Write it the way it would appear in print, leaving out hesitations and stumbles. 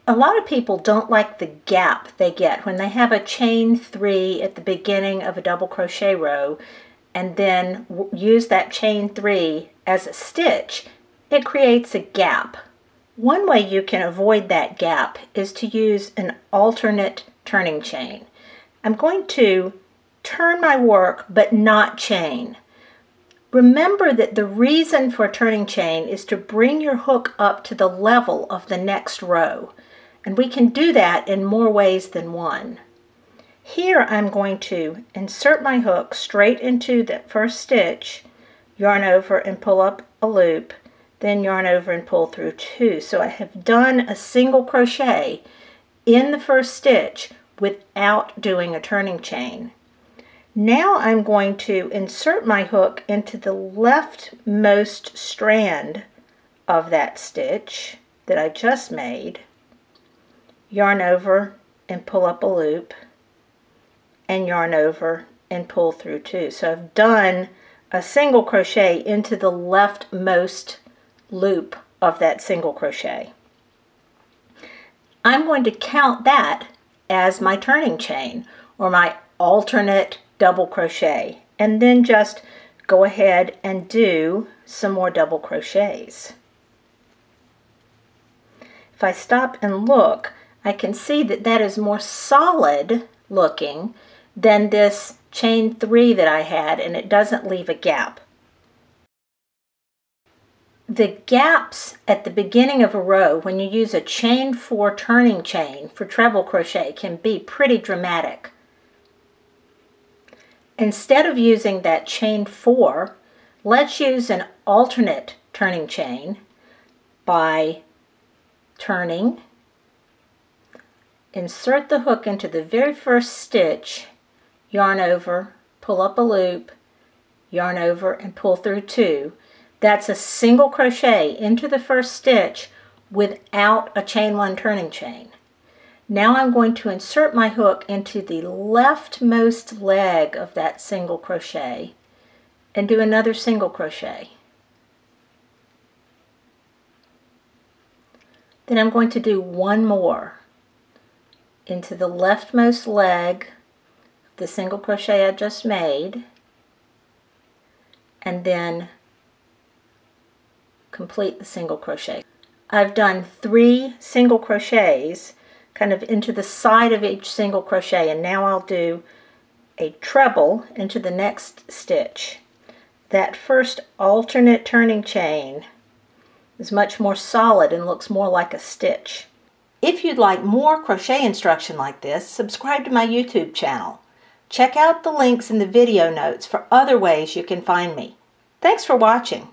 A lot of people don't like the gap they get when they have a chain 3 at the beginning of a double crochet row and then use that chain 3 as a stitch. It creates a gap. One way you can avoid that gap is to use an alternate turning chain. I'm going to turn my work but not chain. Remember that the reason for a turning chain is to bring your hook up to the level of the next row. And we can do that in more ways than one. Here I'm going to insert my hook straight into the first stitch, yarn over and pull up a loop, then yarn over and pull through 2. So I have done a single crochet in the first stitch without doing a turning chain. Now I'm going to insert my hook into the leftmost strand of that stitch that I just made, yarn over and pull up a loop, and yarn over and pull through 2. So I've done a single crochet into the leftmost loop of that single crochet. I'm going to count that as my turning chain or my alternate double crochet, and then just go ahead and do some more double crochets. If I stop and look, I can see that that is more solid looking than this chain 3 that I had, and it doesn't leave a gap. The gaps at the beginning of a row when you use a chain 4 turning chain for treble crochet can be pretty dramatic. Instead of using that chain 4, let's use an alternate turning chain by turning, insert the hook into the very first stitch, yarn over, pull up a loop, yarn over and pull through 2. That's a single crochet into the first stitch without a chain 1 turning chain. Now I'm going to insert my hook into the leftmost leg of that single crochet and do another single crochet. Then I'm going to do one more into the leftmost leg of the single crochet I just made, and then complete the single crochet. I've done 3 single crochets kind of into the side of each single crochet, and now I'll do a treble into the next stitch. That first alternate turning chain is much more solid and looks more like a stitch. If you'd like more crochet instruction like this, subscribe to my YouTube channel. Check out the links in the video notes for other ways you can find me. Thanks for watching.